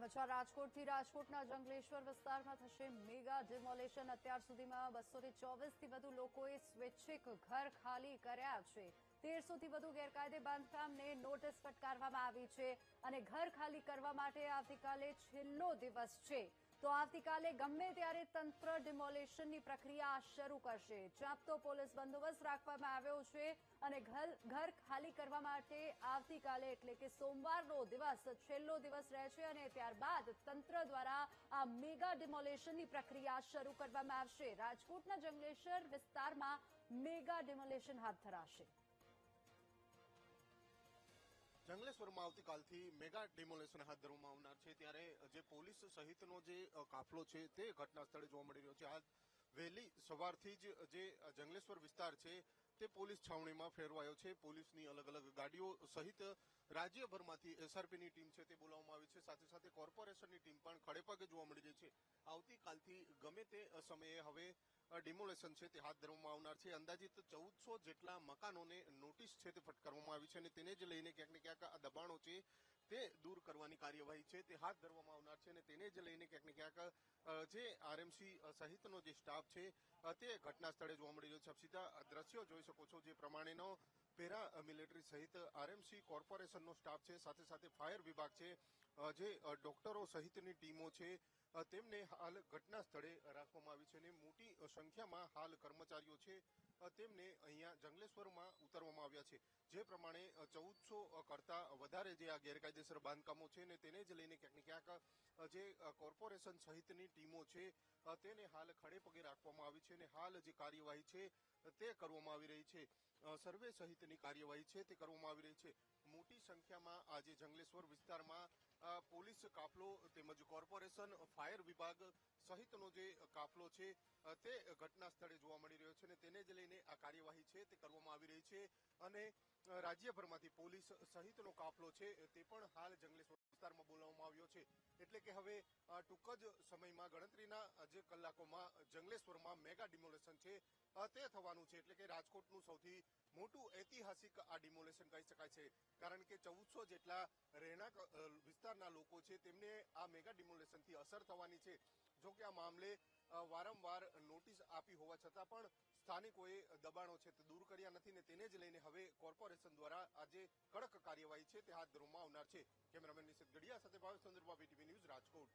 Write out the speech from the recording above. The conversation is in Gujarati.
સમાચાર રાજકોટથી રાજકોટના જંગલેશ્વર વિસ્તારમાં થશે મેગા ડિમોલેશન। અત્યાર સુધીમાં 224થી વધુ લોકોએ સ્વૈચ્છિક ઘર ખાલી કર્યા છે। 1300થી વધુ ગેરકાયદે બાંધકામને નોટિસ ફટકારવામાં આવી છે અને ઘર ખાલી કરવા માટે આવતીકાલે છેલ્લો દિવસ છે। તો આવતીકાલે ગમે ત્યારે તંત્ર ડિમોલેશનની પ્રક્રિયા શરૂ કરશે। ચાંપતો પોલીસ બંદોબસ્ત રાખવામાં આવ્યો છે અને ઘર ખાલી કરવા માટે આવતીકાલે એટલે કે સોમવારનો દિવસ છેલ્લો દિવસ રહેશે અને ત્યારબાદ તંત્ર દ્વારા આ મેગા ડિમોલેશનની પ્રક્રિયા શરૂ કરવામાં આવશે। રાજકોટના જંગલેશ્વર વિસ્તારમાં મેગા ડિમોલેશન હાથ ધરાશે। જંગલેશ્વરમાં આવતીકાલથી મેગા ડિમોલેશન હાથ ધરવામાં આવનાર છે, ત્યારે જે પોલીસ સહિતનો જે કાફલો છે તે ઘટના સ્થળે જોવા મળી રહ્યો છે। આજ વહેલી સવારથી જ જે જંગલેશ્વર વિસ્તાર છે તે પોલીસ છાવણીમાં ફેરવાયો છે। પોલીસની અલગ અલગ ગાડીઓ સહિત રાજ્યભરમાંથી એસઆરપીની ટીમ છે તે બોલાવવામાં આવી છે, સાથે સાથે કોર્પોરેશનની ટીમ પણ ખડેપગે જોવા મળી રહી છે। આવતીકાલથી ગમે તે સમયે હવે ડિમોલેશન છે તે હાથ ધરવામાં આવનાર છે। અંદાજિત 1400 જેટલા મકાનોને નોટિસ છે તે ફટકારવામાં આવી છે અને તેને જ લઈને ક્યાંક ને ક્યાંક આ દબાણો છે તે દૂર કરવાની કાર્યવાહી છે તે હાથ ધરવામાં આવનાર છે અને તેને જ લઈને ક્યાંક ને ક્યાંક જે આરએમસી સહિતનો જે સ્ટાફ છે તે ઘટના સ્થળે જોવા મળી રહ્યો છે। આપ સીધા દ્રશ્યો જોઈ શકો છો, જે પ્રમાણેનો પેરા મિલિટરી સહિત આરએમસી કોર્પોરેશનનો સ્ટાફ છે, સાથે સાથે ફાયર વિભાગ છે, જે ડોક્ટરો સહિતની ટીમો છે તેમને હાલ ઘટના સ્થળે રાખવામાં આવી છે અને મોટી સંખ્યામાં હાલ કર્મચારીઓ છે તેમને અહીંયા જંગલેશ્વરમાં ઉતારવામાં આવ્યા છે। જે પ્રમાણે 1400 કરતા વધારે જે આ ગેરકાયદેસર બાંધકામો છે ને તેને જ લઈને ક્યાંક ને ક્યાંક જે કોર્પોરેશન સહિતની ટીમો છે તેને હાલ ખડેપગે રાખવામાં આવી છે અને હાલ જે કાર્યવાહી છે તે કરવામાં આવી રહી છે। સર્વે સહિતની કાર્યવાહી છે તે કરવામાં આવી રહી છે। મોટી સંખ્યામાં આજે જંગલેશ્વર વિસ્તારમાં પોલીસ કાફલો તેમજ કોર્પોરેશન, ફાયર વિભાગ સહિતનો જે કાફલો છે તે ઘટના સ્થળે જોવા મળી રહ્યો છે અને તેને જ લઈને આ કાર્યવાહી છે તે કરવામાં આવી રહી છે અને રાજ્યભરમાંથી પોલીસ સહિતનો કાફલો છે તે પણ હાલ જંગલેશ્વર વિસ્તારમાં બોલાવવામાં આવ્યો છે। એટલે કે હવે ટૂંક જ સમયમાં ગણતરીના જે કલાકોમાં જંગલેશ્વરમાં મેગા ડિમોલેશન છે તે થવાનું છે। એટલે કે રાજકોટનું સૌથી મોટું ઐતિહાસિક આ ડિમોલેશન કહી શકાય છે, કારણ કે 1400 જેટલા રહેણાંક વિસ્તારના લોકો છે તેમને આ મેગા ડિમોલેશનથી અસર થવાની છે। જો કે આ મામલે વારંવાર નોટિસ આપી હોવા છતાં પણ સ્થાનિકોએ દબાણો છે તે દૂર કર્યા નથી ને તેને જ લઈને હવે કોર્પોરેશન દ્વારા આજે કડક કાર્યવાહી છે તે હાથ ધરવામાં આવનાર છે। કેમેરામેન નિશિત ગઢિયા સાથે ભાવેશ ચંદ્રબા, વીટીવી ન્યૂઝ, રાજકોટ।